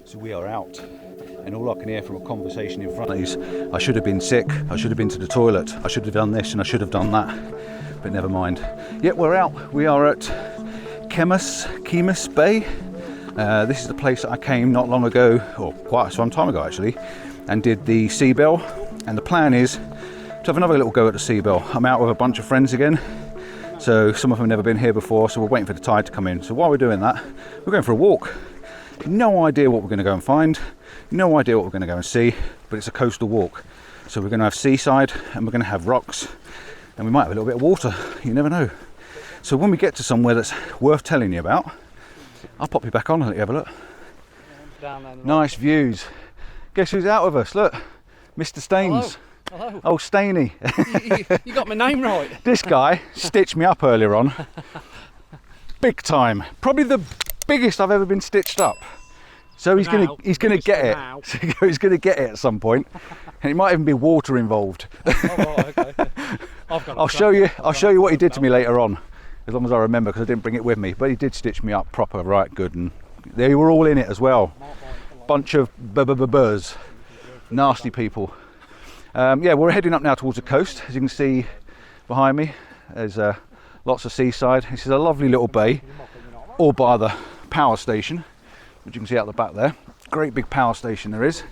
So we are out, and all I can hear from a conversation in front of me is, I should have been sick, I should have been to the toilet, I should have done this and I should have done that, but never mind. Yep, we're out. We are at Cemaes Bay. This is the place that I came not long ago, or quite some time ago actually, and did the seabell, and the plan is to have another little go at the seabell. I'm out with a bunch of friends again, so some of them have never been here before, so we're waiting for the tide to come in. So while we're doing that, we're going for a walk. No idea what we're going to go and find, no idea what we're going to go and see, but it's a coastal walk. So we're going to have seaside, and we're going to have rocks, and we might have a little bit of water, you never know. So when we get to somewhere that's worth telling you about, I'll pop you back on and let you have a look. Nice views. Guess who's out with us? Look, Mr. Staines. Hello. Oh, Stainey. You got my name right. This guy stitched me up earlier on. Big time. Probably the biggest I've ever been stitched up. So he's gonna get it. He's gonna get it at some point, and it might even be water involved. Okay. I'll show you what he did to me later on, as long as I remember, because I didn't bring it with me. But he did stitch me up proper, right good, and they were all in it as well. Bunch of burrs, nasty people. Yeah, we're heading up now towards the coast. As you can see behind me, there's lots of seaside. This is a lovely little bay, all by the power station, which you can see out the back there. Great big power station there is.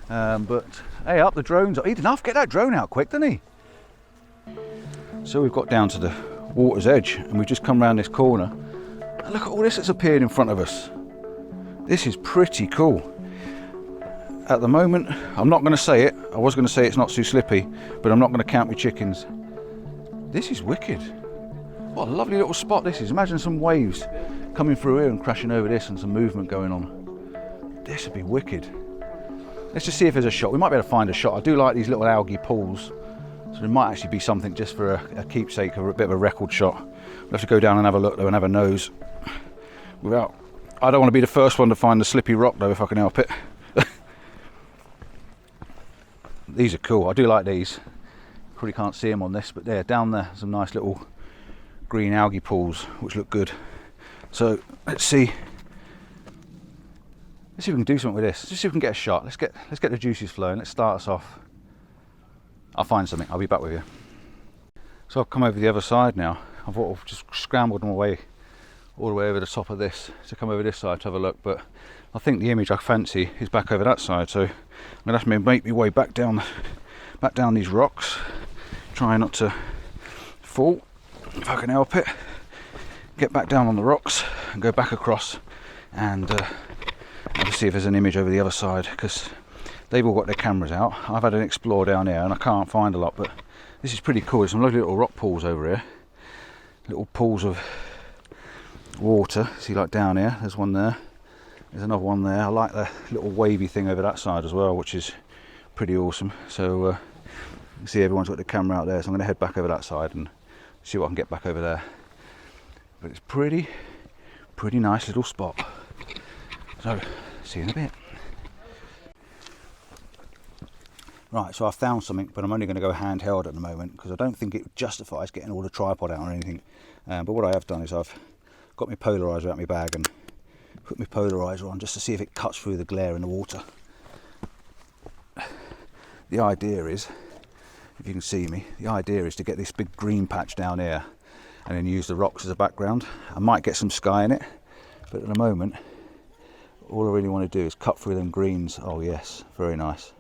But hey, up the drones. He didn't get that drone out quick, didn't he? So we've got down to the water's edge, and we've just come round this corner. And look at all this that's appeared in front of us. This is pretty cool. At the moment, I'm not going to say it. I was going to say it's not too slippy, but I'm not going to count my chickens. This is wicked. What a lovely little spot this is. Imagine some waves coming through here and crashing over this, and some movement going on. This would be wicked. Let's just see if there's a shot. We might be able to find a shot. I do like these little algae pools, so there might actually be something just for a keepsake or a bit of a record shot. We'll have to go down and have a look though, and have a nose. I don't want to be the first one to find the slippy rock though, if I can help it. These are cool. I do like these. Probably can't see them on this, but there, down there, some nice little green algae pools which look good. So let's see if we can do something with this. Just see if we can get a shot. Let's get the juices flowing. Let's start us off. I'll find something. I'll be back with you. So I've come over the other side now. I've just scrambled my way all the way over the top of this to come over this side to have a look, but I think the image I fancy is back over that side, so I'm gonna have to make my way back down these rocks, try not to fall if I can help it. Get back down on the rocks and go back across, and I'll see if there's an image over the other side, because they've all got their cameras out. I've had an explore down here and I can't find a lot, but this is pretty cool. There's some lovely little rock pools over here, little pools of water. See, like down here, there's one there, there's another one there. I like the little wavy thing over that side as well, which is pretty awesome. So you can see everyone's got the camera out there, so I'm going to head back over that side and see what I can get back over there. But it's pretty nice little spot. So see you in a bit. Right, so I found something, but I'm only going to go handheld at the moment because I don't think it justifies getting all the tripod out or anything. But what I have done is I've got my polarizer out of my bag and put my polarizer on just to see if it cuts through the glare in the water. The idea is, if you can see me, the idea is to get this big green patch down here and then use the rocks as a background. I might get some sky in it, but at the moment all I really want to do is cut through them greens. Oh yes, very nice.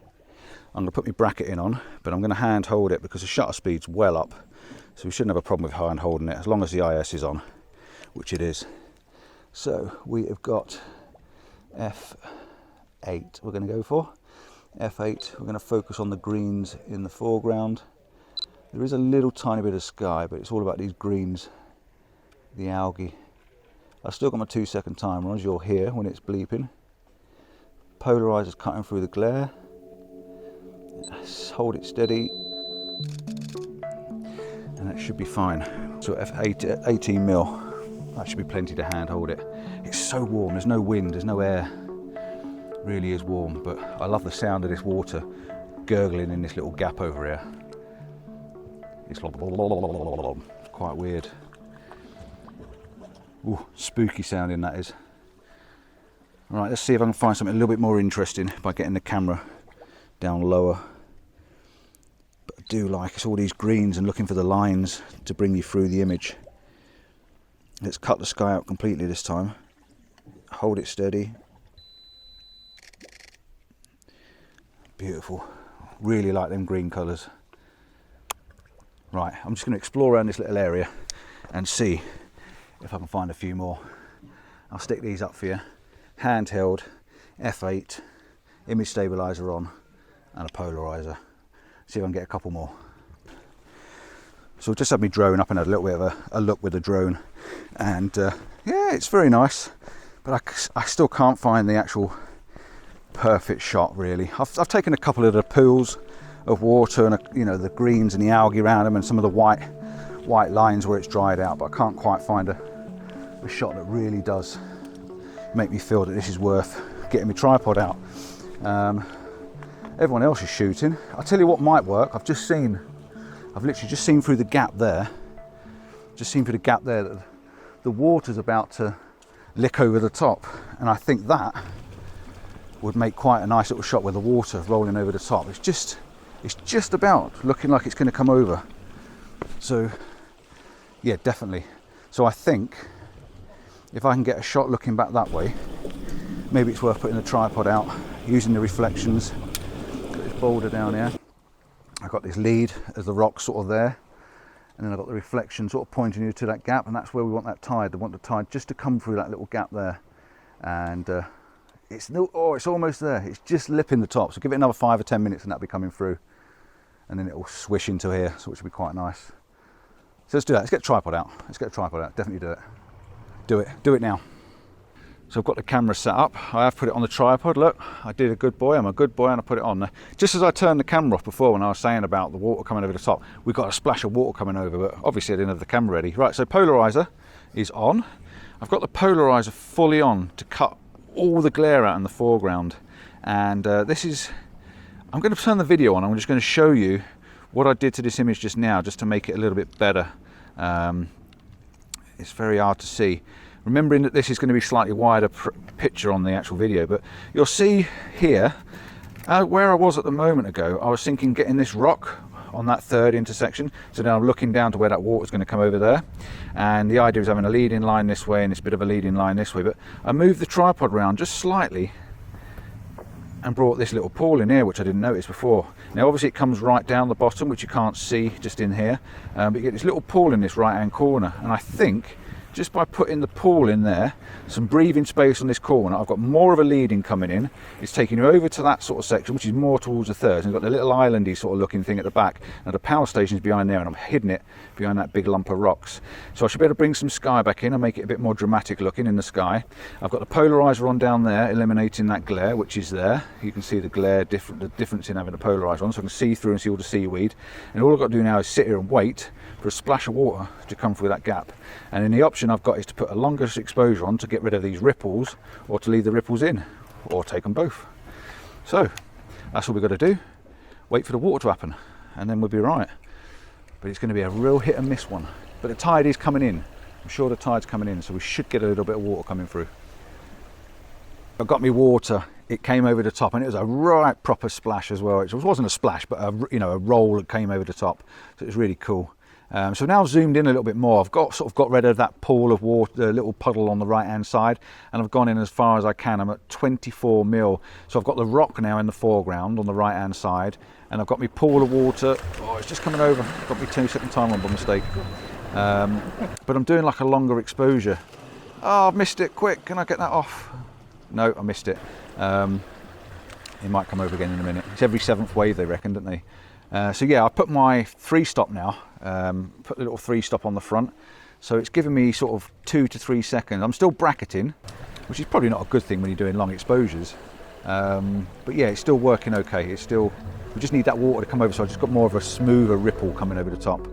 I'm going to put my bracketing on, but I'm going to hand hold it because the shutter speed's well up, so we shouldn't have a problem with hand holding it as long as the IS is on, which it is. So we have got F8 we're going to go for. F8, we're going to focus on the greens in the foreground. There is a little tiny bit of sky, but it's all about these greens, the algae. I've still got my 2-second timer on, as you'll hear when it's bleeping. Polarizer's cutting through the glare. Hold it steady, and that should be fine. So F8, 18 mil, that should be plenty to hand hold it. It's so warm, there's no wind, there's no air. It really is warm, but I love the sound of this water gurgling in this little gap over here. It's like it's quite weird. Ooh, spooky sounding that is. Right, let's see if I can find something a little bit more interesting by getting the camera down lower. But I do like it's all these greens and looking for the lines to bring you through the image. Let's cut the sky out completely this time. Hold it steady. Beautiful. Really like them green colours. Right, I'm just going to explore around this little area and see if I can find a few more. I'll stick these up for you. Handheld, f8, image stabilizer on, and a polarizer. See if I can get a couple more. So I've just had my drone up and had a little bit of a look with the drone, and yeah, it's very nice, but I still can't find the actual perfect shot really. I've taken a couple of the pools of water and you know, the greens and the algae around them and some of the white lines where it's dried out, but I can't quite find a shot that really does make me feel that this is worth getting my tripod out. Everyone else is shooting. I'll tell you what might work. I've literally just seen through the gap there. That the water's about to lick over the top, and I think that would make quite a nice little shot with the water rolling over the top. It's just about looking like it's going to come over. So yeah, definitely. So I think if I can get a shot looking back that way, maybe it's worth putting the tripod out, using the reflections. Got this boulder down here. I've got this lead as the rock sort of there, and then I've got the reflection sort of pointing you to that gap, and that's where we want that tide. I want the tide just to come through that little gap there, and it's almost there. It's just lipping the top. So give it another 5 or 10 minutes, and that'll be coming through, and then it will swish into here, so which will be quite nice. So let's do that. Let's get the tripod out. Definitely do it. Do it now. So I've got the camera set up. I have put it on the tripod. Look, I did a good boy. I'm a good boy, and I put it on there. Just as I turned the camera off before, when I was saying about the water coming over the top, we got a splash of water coming over, but obviously I didn't have the camera ready. Right, so polarizer is on. I've got the polarizer fully on to cut all the glare out in the foreground, and I'm going to turn the video on. I'm just going to show you what I did to this image just now, just to make it a little bit better. It's very hard to see, remembering that this is going to be slightly wider picture on the actual video, but you'll see here where I was at the moment ago. I was thinking getting this rock on that third intersection, so now I'm looking down to where that water is going to come over there, and the idea is having a leading line this way and this bit of a leading line this way, but I moved the tripod around just slightly and brought this little pool in here, which I didn't notice before. Now obviously it comes right down the bottom, which you can't see just in here, but you get this little pool in this right hand corner, and I think just by putting the pool in there, some breathing space on this corner, I've got more of a leading coming in. It's taking you over to that sort of section, which is more towards the third, and you've got the little islandy sort of looking thing at the back, and the power station's behind there, and I'm hidden it behind that big lump of rocks. So I should be able to bring some sky back in and make it a bit more dramatic looking in the sky. I've got the polarizer on down there, eliminating that glare, which is there. You can see the glare, the difference in having the polarizer on, so I can see through and see all the seaweed. And all I've got to do now is sit here and wait for a splash of water to come through that gap. And then the option I've got is to put a longer exposure on to get rid of these ripples, or to leave the ripples in, or take them both. So that's all we've got to do. Wait for the water to happen, and then we'll be right. But it's going to be a real hit and miss one. But the tide is coming in. I'm sure the tide's coming in, so we should get a little bit of water coming through. I've got me water. It came over the top, and it was a right proper splash as well. It wasn't a splash, but a roll that came over the top. So it was really cool. So now I've zoomed in a little bit more. I've got rid of that pool of water, the little puddle on the right hand side, and I've gone in as far as I can. I'm at 24 mil. So I've got the rock now in the foreground on the right hand side, and I've got my pool of water. Oh, it's just coming over. I've got my 2-second timer on by mistake. But I'm doing like a longer exposure. Oh, I've missed it. Quick, can I get that off? No, I missed it. It might come over again in a minute. It's every 7th wave, they reckon, don't they? So yeah, I put my 3-stop now, put the little 3-stop on the front, so it's giving me sort of 2 to 3 seconds. I'm still bracketing, which is probably not a good thing when you're doing long exposures, but yeah, it's still working okay. We just need that water to come over, so I just got more of a smoother ripple coming over the top.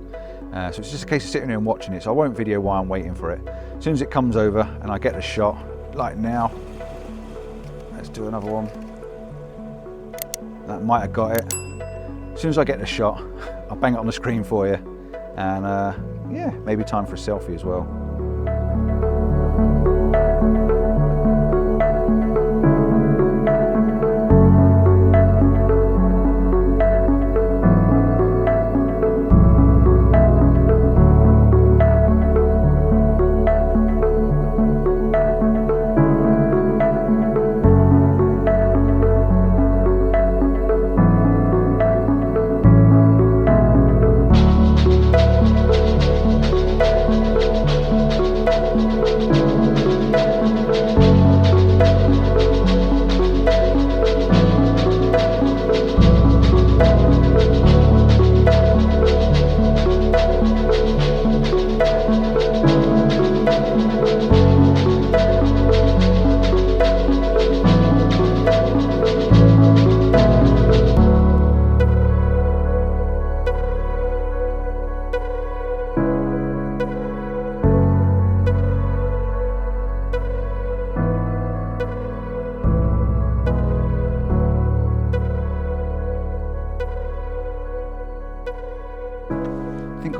So it's just a case of sitting here and watching it, so I won't video while I'm waiting for it. As soon as it comes over and I get the shot, like now, let's do another one. That might have got it. As soon as I get the shot, I'll bang it on the screen for you, and yeah, maybe time for a selfie as well.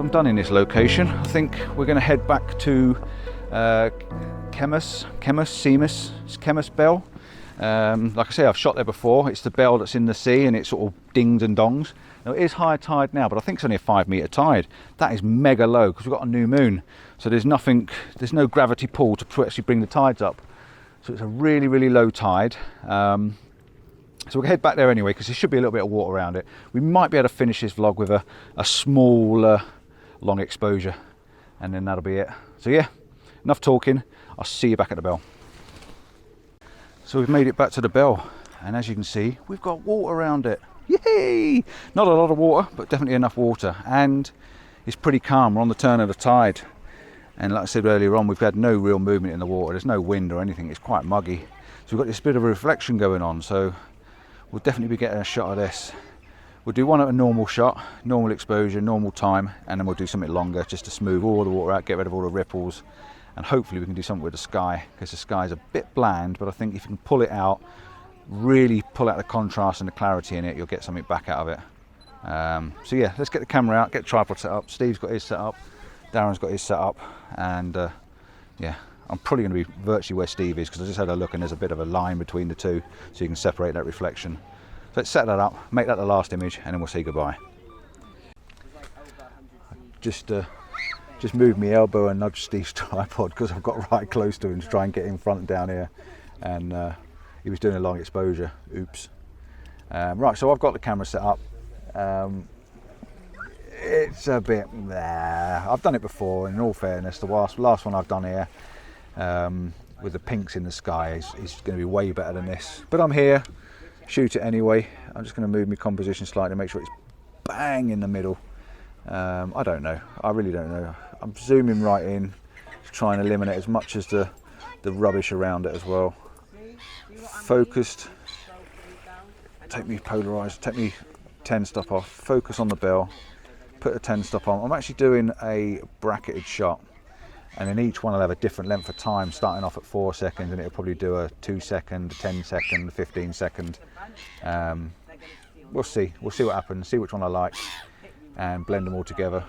I'm done in this location. I think we're going to head back to Cemaes Bay. Like I say, I've shot there before. It's the bell that's in the sea and it sort of dings and dongs. Now, it is high tide now, but I think it's only a 5 metre tide. That is mega low because we've got a new moon. So there's no gravity pull to actually bring the tides up. So it's a really, really low tide. So we'll head back there anyway because there should be a little bit of water around it. We might be able to finish this vlog with a small long exposure, and then that'll be it. So yeah, enough talking. I'll see you back at the bell. So we've made it back to the bell, and as you can see, we've got water around it. Yay! Not a lot of water, but definitely enough water, and it's pretty calm. We're on the turn of the tide, and like I said earlier on, we've had no real movement in the water. There's no wind or anything. It's quite muggy, so we've got this bit of a reflection going on. So we'll definitely be getting a shot of this. We'll do one at a normal shot, normal exposure, normal time, and then we'll do something longer just to smooth all the water out, get rid of all the ripples, and hopefully we can do something with the sky, because the sky's a bit bland, but I think if you can pull it out, really pull out the contrast and the clarity in it, you'll get something back out of it. So yeah, let's get the camera out, get the tripod set up. Steve's got his set up, Darren's got his set up, and yeah, I'm probably going to be virtually where Steve is, because I just had a look and there's a bit of a line between the two, so you can separate that reflection. So let's set that up, make that the last image, and then we'll say goodbye. Just moved my elbow and nudged Steve's tripod because I've got right close to him to try and get in front down here, and he was doing a long exposure. Oops. Right, so I've got the camera set up. It's a bit, I've done it before, in all fairness. The last one I've done here with the pinks in the sky is going to be way better than this. But I'm here, shoot it anyway. I'm just going to move my composition slightly, make sure it's bang in the middle. I don't know, I really don't know. I'm zooming right in, trying to eliminate as much as the rubbish around it as well. Focused, take me polarized, take me 10 stop off, focus on the bell, put a 10 stop on. I'm actually doing a bracketed shot, and in each one I'll have a different length of time, starting off at 4 seconds, and it'll probably do a 2 second, a 10 second, a 15 second. We'll see what happens, see which one I like, and blend them all together,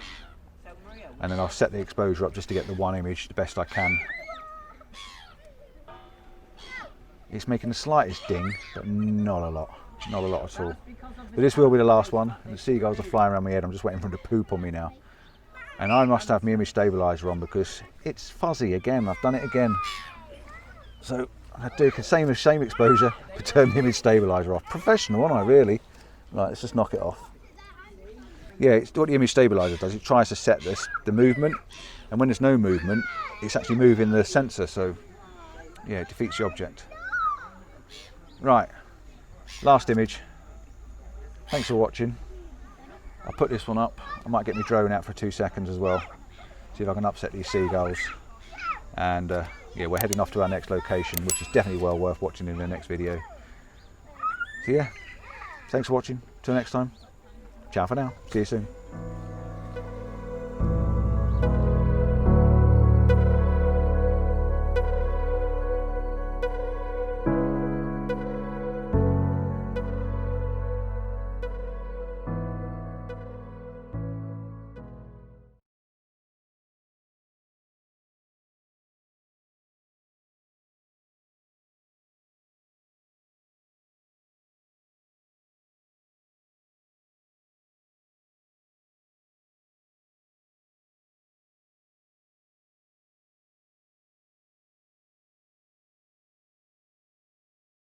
and then I'll set the exposure up just to get the one image the best I can. It's making the slightest ding, but not a lot at all. But this will be the last one, and the seagulls are flying around my head. I'm just waiting for them to poop on me now, and I must have my image stabilizer on because it's fuzzy again. I've done it again, so I do the same exposure but turn the image stabilizer off. Professional, aren't I, really? Right, let's just knock it off. Yeah, it's what the image stabilizer does. It tries to set the movement, and when there's no movement, it's actually moving the sensor, so yeah, it defeats the object. Right, last image. Thanks for watching. I'll put this one up. I might get my drone out for 2 seconds as well, see if I can upset these seagulls. And yeah, we're heading off to our next location, which is definitely well worth watching in the next video. So yeah, thanks for watching. Till next time. Ciao for now. See you soon.